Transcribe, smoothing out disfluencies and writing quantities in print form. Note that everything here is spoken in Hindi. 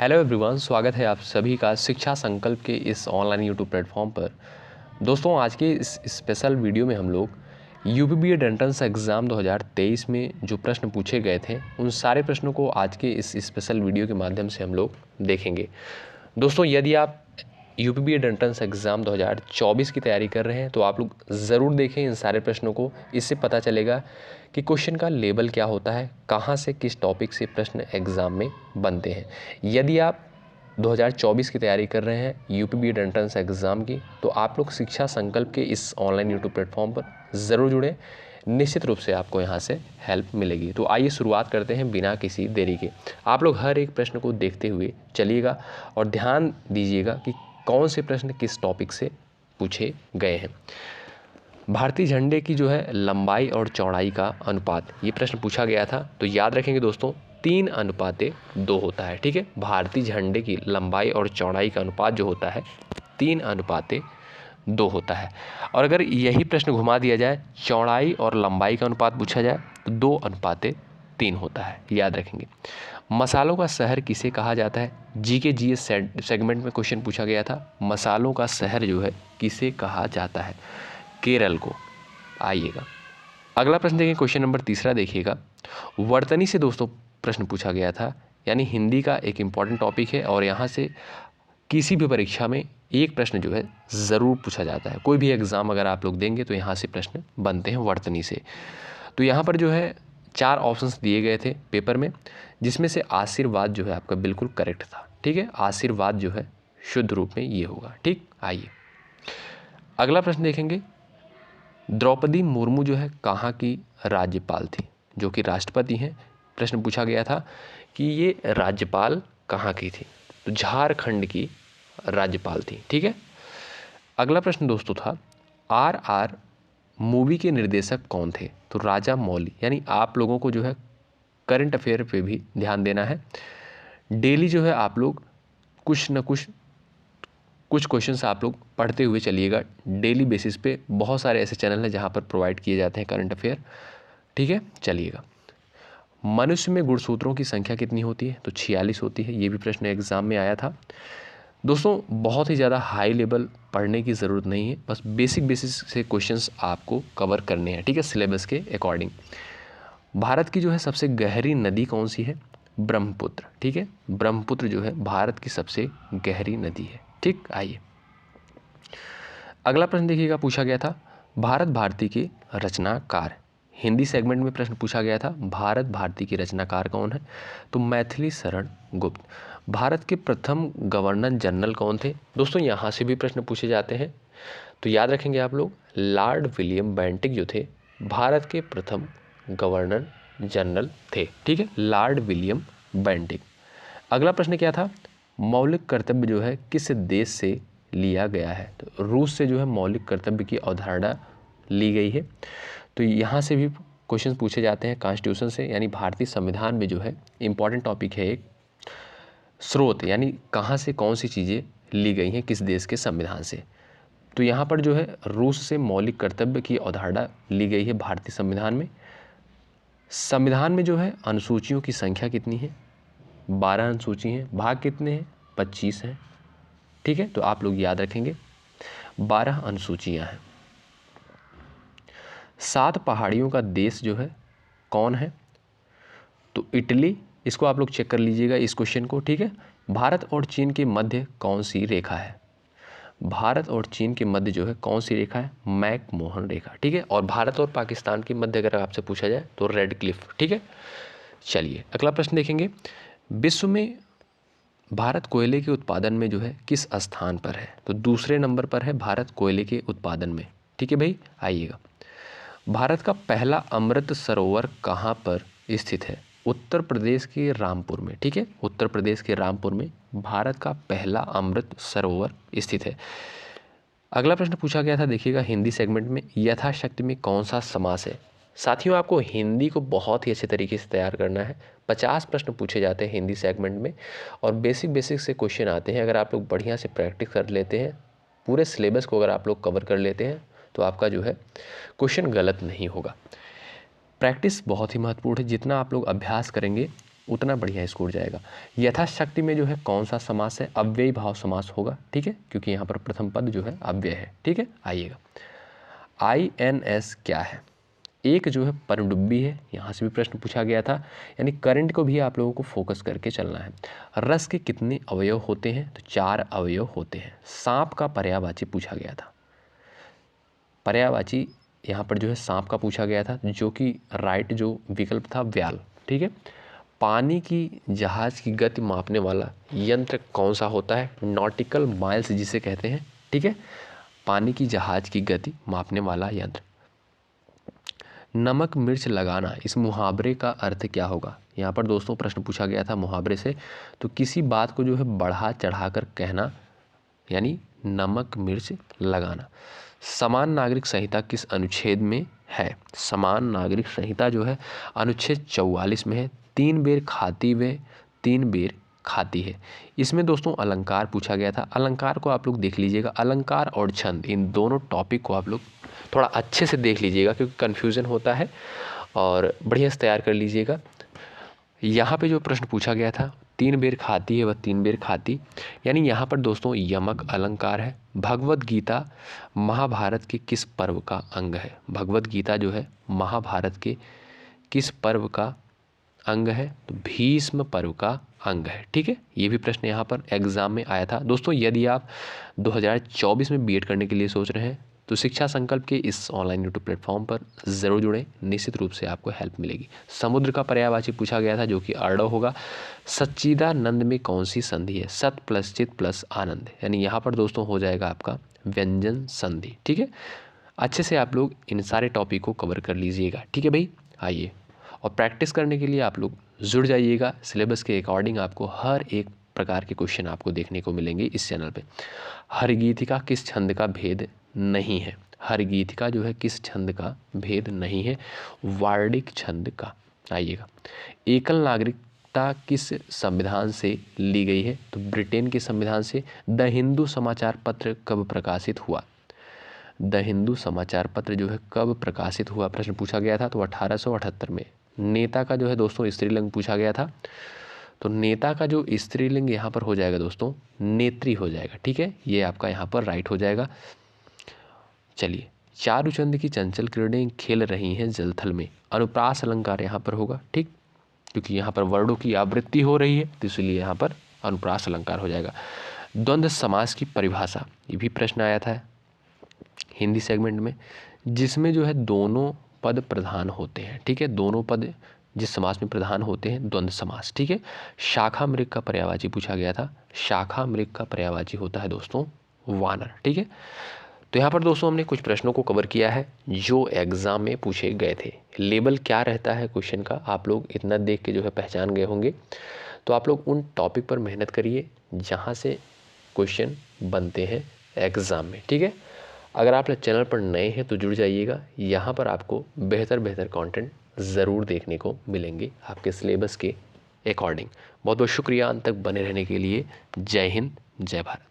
हेलो एवरीवन, स्वागत है आप सभी का शिक्षा संकल्प के इस ऑनलाइन यूट्यूब प्लेटफॉर्म पर। दोस्तों, आज के इस स्पेशल वीडियो में हम लोग यूपी बीएड एंट्रेंस एग्ज़ाम 2023 में जो प्रश्न पूछे गए थे उन सारे प्रश्नों को आज के इस स्पेशल वीडियो के माध्यम से हम लोग देखेंगे। दोस्तों, यदि आप यूपी बीएड एंट्रेंस एग्ज़ाम 2024 की तैयारी कर रहे हैं तो आप लोग ज़रूर देखें इन सारे प्रश्नों को। इससे पता चलेगा कि क्वेश्चन का लेवल क्या होता है, कहाँ से किस टॉपिक से प्रश्न एग्ज़ाम में बनते हैं। यदि आप 2024 की तैयारी कर रहे हैं यूपी बीएड एंट्रेंस एग्ज़ाम की, तो आप लोग शिक्षा संकल्प के इस ऑनलाइन यूट्यूब प्लेटफॉर्म पर ज़रूर जुड़ें। निश्चित रूप से आपको यहाँ से हेल्प मिलेगी। तो आइए शुरुआत करते हैं बिना किसी देरी के। आप लोग हर एक प्रश्न को देखते हुए चलिएगा और ध्यान दीजिएगा कि कौन से प्रश्न किस टॉपिक से पूछे गए हैं। भारतीय झंडे की जो है लंबाई और चौड़ाई का अनुपात, ये प्रश्न पूछा गया था। तो याद रखेंगे दोस्तों, 3:2 होता है। ठीक है, भारतीय झंडे की लंबाई और चौड़ाई का अनुपात जो होता है 3:2 होता है। और अगर यही प्रश्न घुमा दिया जाए, चौड़ाई और लंबाई का अनुपात पूछा जाए तो 2:3 होता है। याद रखेंगे। मसालों का शहर किसे कहा जाता है? जीके जीएस सेगमेंट में क्वेश्चन पूछा गया था। मसालों का शहर जो है किसे कहा जाता है? केरल को। आइएगा अगला प्रश्न देखें, क्वेश्चन नंबर 3 देखिएगा। वर्तनी से दोस्तों प्रश्न पूछा गया था, यानी हिंदी का एक इम्पॉर्टेंट टॉपिक है और यहाँ से किसी भी परीक्षा में एक प्रश्न जो है ज़रूर पूछा जाता है। कोई भी एग्ज़ाम अगर आप लोग देंगे तो यहाँ से प्रश्न बनते हैं वर्तनी से। तो यहाँ पर जो है 4 ऑप्शंस दिए गए थे पेपर में, जिसमें से आशीर्वाद जो है आपका बिल्कुल करेक्ट था। ठीक है, आशीर्वाद जो है शुद्ध रूप में ये होगा। ठीक, आइए अगला प्रश्न देखेंगे। द्रौपदी मुर्मू जो है कहाँ की राज्यपाल थी? जो कि राष्ट्रपति हैं। प्रश्न पूछा गया था कि ये राज्यपाल कहाँ की थी? तो झारखंड की राज्यपाल थी। ठीक है, अगला प्रश्न दोस्तों था RR मूवी के निर्देशक कौन थे? तो राजा मौली। यानी आप लोगों को जो है करंट अफेयर पे भी ध्यान देना है। डेली जो है आप लोग कुछ न कुछ क्वेश्चंस आप लोग पढ़ते हुए चलिएगा। डेली बेसिस पे बहुत सारे ऐसे चैनल हैं जहाँ पर प्रोवाइड किए जाते हैं करंट अफेयर। ठीक है, चलिएगा। मनुष्य में गुणसूत्रों की संख्या कितनी होती है? तो 46 होती है। ये भी प्रश्न एग्जाम में आया था। दोस्तों, बहुत ही ज़्यादा हाई लेवल पढ़ने की ज़रूरत नहीं है, बस बेसिस से क्वेश्चंस आपको कवर करने हैं। ठीक है, सिलेबस के अकॉर्डिंग। भारत की जो है सबसे गहरी नदी कौन सी है? ब्रह्मपुत्र। ठीक है, ब्रह्मपुत्र जो है भारत की सबसे गहरी नदी है। ठीक, आइए अगला प्रश्न देखिएगा। पूछा गया था भारत भारती के रचनाकार। हिंदी सेगमेंट में प्रश्न पूछा गया था भारत भारती के रचनाकार कौन है? तो मैथिली शरण गुप्त। भारत के प्रथम गवर्नर जनरल कौन थे? दोस्तों, यहाँ से भी प्रश्न पूछे जाते हैं, तो याद रखेंगे आप लोग। लॉर्ड विलियम बेंटिक जो थे भारत के प्रथम गवर्नर जनरल थे। ठीक है, लॉर्ड विलियम बेंटिक। अगला प्रश्न क्या था? मौलिक कर्तव्य जो है किस देश से लिया गया है? तो रूस से जो है मौलिक कर्तव्य की अवधारणा ली गई है। तो यहाँ से भी क्वेश्चन पूछे जाते हैं कॉन्स्टिट्यूशन से, यानी भारतीय संविधान में जो है इंपॉर्टेंट टॉपिक है एक स्रोत, यानी कहाँ से कौन सी चीज़ें ली गई हैं किस देश के संविधान से। तो यहाँ पर जो है रूस से मौलिक कर्तव्य की अवधारणा ली गई है भारतीय संविधान में। संविधान में जो है अनुसूचियों की संख्या कितनी है? 12 अनुसूची हैं। भाग कितने हैं? 25 हैं। ठीक है, तो आप लोग याद रखेंगे 12 अनुसूचियां हैं। 7 पहाड़ियों का देश जो है कौन है? तो इटली। इसको आप लोग चेक कर लीजिएगा इस क्वेश्चन को। ठीक है, भारत और चीन के मध्य कौन सी रेखा है? भारत और चीन के मध्य जो है कौन सी रेखा है? मैकमोहन रेखा। ठीक है, और भारत और पाकिस्तान के मध्य अगर आपसे पूछा जाए तो रेड क्लिफ। ठीक है, चलिए अगला प्रश्न देखेंगे। विश्व में भारत कोयले के उत्पादन में जो है किस स्थान पर है? तो दूसरे नंबर पर है भारत कोयले के उत्पादन में। ठीक है भाई, आइएगा। भारत का पहला अमृत सरोवर कहाँ पर स्थित है? उत्तर प्रदेश के रामपुर में। ठीक है, उत्तर प्रदेश के रामपुर में भारत का पहला अमृत सरोवर स्थित है। अगला प्रश्न पूछा गया था, देखिएगा हिंदी सेगमेंट में, यथाशक्ति में कौन सा समास है? साथियों, आपको हिंदी को बहुत ही अच्छे तरीके से तैयार करना है। 50 प्रश्न पूछे जाते हैं हिंदी सेगमेंट में और बेसिक से क्वेश्चन आते हैं। अगर आप लोग बढ़िया से प्रैक्टिस कर लेते हैं, पूरे सिलेबस को अगर आप लोग कवर कर लेते हैं, तो आपका जो है क्वेश्चन गलत नहीं होगा। प्रैक्टिस बहुत ही महत्वपूर्ण है। जितना आप लोग अभ्यास करेंगे उतना बढ़िया स्कोर जाएगा। यथाशक्ति में जो है कौन सा समास है, अव्ययी भाव समास होगा, ठीक है, क्योंकि यहाँ पर प्रथम पद जो है अव्यय है, ठीक है। आइएगा, INS क्या है, एक जो है पनडुब्बी है, यहाँ से भी प्रश्न पूछा गया था, यानी करंट को भी आप लोगों को फोकस करके चलना है। रस के कितने अवयव होते हैं, तो 4 अवयव होते हैं। सांप का पर्यायवाची पूछा गया था, पर्यायवाची यहाँ पर जो है सांप का पूछा गया था, जो कि राइट जो विकल्प था व्याल, ठीक है। पानी की जहाज की गति मापने वाला यंत्र कौन सा होता है, नॉटिकल माइल्स जिसे कहते हैं, ठीक है, पानी की जहाज की गति मापने वाला यंत्र। नमक मिर्च लगाना, इस मुहावरे का अर्थ क्या होगा, यहाँ पर दोस्तों प्रश्न पूछा गया था मुहावरे से, तो किसी बात को जो है बढ़ा चढ़ाकर कहना, यानी नमक मिर्च लगाना। समान नागरिक संहिता किस अनुच्छेद में है, समान नागरिक संहिता जो है अनुच्छेद 44 में है। 3 बेर खाती व 3 बेर खाती है। इसमें दोस्तों अलंकार पूछा गया था, अलंकार को आप लोग देख लीजिएगा, अलंकार और छंद इन दोनों टॉपिक को आप लोग थोड़ा अच्छे से देख लीजिएगा, क्योंकि कन्फ्यूज़न होता है, और बढ़िया से तैयार कर लीजिएगा। यहाँ पे जो प्रश्न पूछा गया था 3 बेर खाती है वह 3 बेर खाती, यानी यहाँ पर दोस्तों यमक अलंकार है। भगवत गीता महाभारत के किस पर्व का अंग है, भगवत गीता जो है महाभारत के किस पर्व का अंग है, तो भीष्म पर्व का अंग है, ठीक है। ये भी प्रश्न यहाँ पर एग्जाम में आया था। दोस्तों यदि आप 2024 में बीएड करने के लिए सोच रहे हैं तो शिक्षा संकल्प के इस ऑनलाइन यूट्यूब प्लेटफॉर्म पर ज़रूर जुड़ें, निश्चित रूप से आपको हेल्प मिलेगी। समुद्र का पर्यायवाची पूछा गया था, जो कि अर्डव होगा। सच्चिदानंद में कौन सी संधि है, सत प्लस चित प्लस आनंद, यानी यहाँ पर दोस्तों हो जाएगा आपका व्यंजन संधि, ठीक है। अच्छे से आप लोग इन सारे टॉपिक को कवर कर लीजिएगा, ठीक है भाई। आइए, और प्रैक्टिस करने के लिए आप लोग जुड़ जाइएगा, सिलेबस के अकॉर्डिंग आपको हर एक प्रकार के क्वेश्चन आपको देखने को मिलेंगे इस चैनल पे। हरगीतिका किस छंद का भेद नहीं है, हरगीतिका जो है किस छंद का भेद नहीं है, वार्णिक छंद का। आइएगा, एकल नागरिकता किस संविधान से ली गई है, तो ब्रिटेन के संविधान से। द हिंदू समाचार पत्र कब प्रकाशित हुआ, द हिंदू समाचार पत्र जो है कब प्रकाशित हुआ, प्रश्न पूछा गया था, तो 1878 में। नेता का जो है दोस्तों स्त्रीलिंग पूछा गया था, तो नेता का जो स्त्रीलिंग यहाँ पर हो जाएगा दोस्तों नेत्री हो जाएगा, ठीक है, ये आपका यहाँ पर राइट हो जाएगा। चलिए, चारुचंद की चंचल किरणें खेल रही हैं जलथल में, अनुप्रास अलंकार यहाँ पर होगा, ठीक, क्योंकि यहाँ पर वर्णों की आवृत्ति हो रही है, तो इसलिए यहाँ पर अनुप्रास अलंकार हो जाएगा। द्वंद्व समास की परिभाषा, ये भी प्रश्न आया था हिंदी सेगमेंट में, जिसमें जो है दोनों पद प्रधान होते हैं, ठीक है, दोनों पद जिस समास में प्रधान होते हैं, द्वंद्व समास, ठीक है। शाखा मृग का पर्यायवाची पूछा गया था, शाखा मृग का पर्यायवाची होता है दोस्तों वानर, ठीक है। तो यहाँ पर दोस्तों हमने कुछ प्रश्नों को कवर किया है जो एग्जाम में पूछे गए थे। लेबल क्या रहता है क्वेश्चन का, आप लोग इतना देख के जो है पहचान गए होंगे, तो आप लोग उन टॉपिक पर मेहनत करिए जहाँ से क्वेश्चन बनते हैं एग्ज़ाम में, ठीक है। अगर आप चैनल पर नए हैं तो जुड़ जाइएगा, यहाँ पर आपको बेहतर कंटेंट ज़रूर देखने को मिलेंगे आपके सिलेबस के अकॉर्डिंग। बहुत बहुत शुक्रिया अंत तक बने रहने के लिए। जय हिंद, जय भारत।